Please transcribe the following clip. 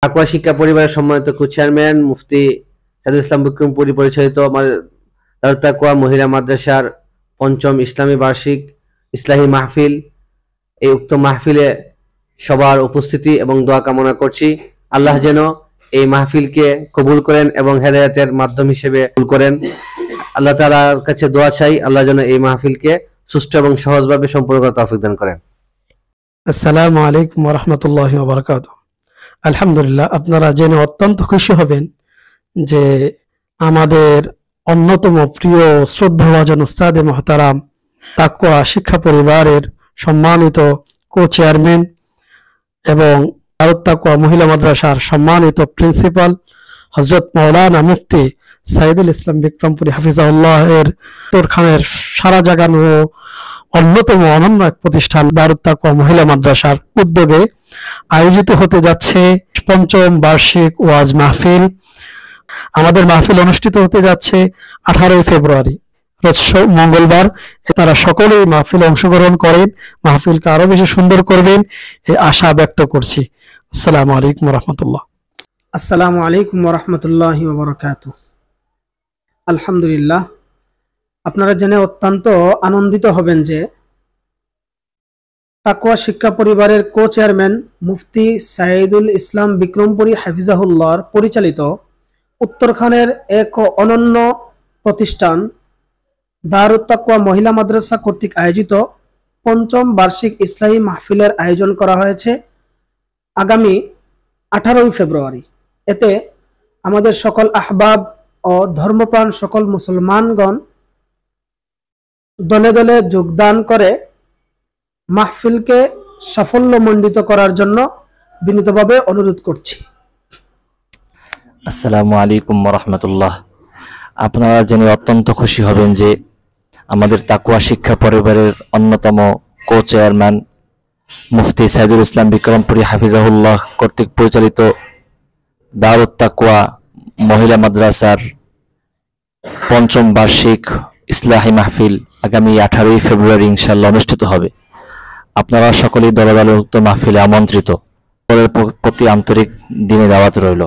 তাকওয়া শিক্ষা পরিবারের সম্মানিত চেয়ারম্যান মুফতি সাইদুল ইসলাম বিক্রমপুরী পরিচালিত দারুত তাকওয়া মহিলা মাদ্রাসার পঞ্চম ইসলামী বার্ষিক ইসলাহি মাহফিল, এই উক্ত মাহফিলে সবার উপস্থিতি এবং দোয়া কামনা করছি। আল্লাহ যেন এই মাহফিলকে কবুল করেন এবং হেদায়েতের মাধ্যম হিসেবে কবুল করেন। আল্লাহ তাআলার কাছে দোয়া চাই, আল্লাহ যেন এই মাহফিলকে সুষ্ঠু এবং সহজভাবে সম্পন্ন করার তৌফিক দান করেন। আসসালামু আলাইকুম ওয়া রাহমাতুল্লাহি ওয়া বারাকাতুহু। আলহামদুলিল্লাহ, আপনারা জেনে অত্যন্ত খুশি হবেন যে আমাদের অন্যতম প্রিয় শ্রদ্ধাভাজন উস্তাদে মুহতারাম তাকওয়া শিক্ষা পরিবারের সম্মানিত কো চেয়ারম্যান এবং দারুত তাকওয়া মহিলা মাদ্রাসার সম্মানিত প্রিন্সিপাল হযরত মাওলানা মুফতি সাইদুল ইসলাম বিক্রমপুরী হাফিজাহুল্লাহ এর তোরখানের সারা জাগানো অন্যতম অনন্য এক প্রতিষ্ঠান দারুত তাকওয়া মহিলা মাদ্রাসার উদ্যোগে আয়োজিত হতে যাচ্ছে পঞ্চম বার্ষিক ওয়াজ মাহফিল। আমাদের মাহফিল অনুষ্ঠিত হতে যাচ্ছে 18 ফেব্রুয়ারি রোজ মঙ্গলবার। তারা সকলেই মাহফিল অংশগ্রহণ করেন, মাহফিলকে আরো বেশি সুন্দর করবেন এই আশা ব্যক্ত করছি। আসসালামু আলাইকুম ওয়া রাহমাতুল্লাহ। আসসালামু আলাইকুম ওয়া রাহমাতুল্লাহি ওয়া বারাকাতুহু। আলহামদুলিল্লাহ, আপনারা জেনে অত্যন্ত আনন্দিত হবেন যে তাকওয়া শিক্ষা পরিবারের কো চেয়ারম্যান মুফতি সাইদুল ইসলাম বিক্রমপুরী হাফিজাহুল্লাহর পরিচালিত উত্তরখানের এক অনন্য প্রতিষ্ঠান দারুত তাকওয়া মহিলা মাদ্রাসা কর্তৃক আয়োজিত পঞ্চম বার্ষিক ইসলাহি মাহফিলের আয়োজন করা হয়েছে আগামী 18 ফেব্রুয়ারি। এতে আমাদের সকল আহবাব ও ধর্মপ্রাণ সকল মুসলমানগণ দলে দলে যোগদান করে মাহফিলকে সাফল্যমণ্ডিত করার জন্য বিনীতভাবে অনুরোধ করছি। আসসালামু আলাইকুম ওয়া রাহমাতুল্লাহ। আপনারা জেনে অত্যন্ত খুশি হবেন যে আমাদের তাকওয়া শিক্ষা পরিবারের অন্যতম কো চেয়ারম্যান মুফতি সাইদুল ইসলাম বিক্রমপুরী হাফিজাহুল্লাহ কর্তৃক পরিচালিত দারুত তাকওয়া মহিলা মাদ্রাসার পঞ্চম বার্ষিক ইসলাহি মাহফিল আগামী 18 ফেব্রুয়ারি ইনশাআল্লাহ অনুষ্ঠিত হবে। আপনারা সকলেই দলে দলে উক্ত মাহফিলে আমন্ত্রিত। প্রতি আন্তরিক দিনে দাওয়াত রইল।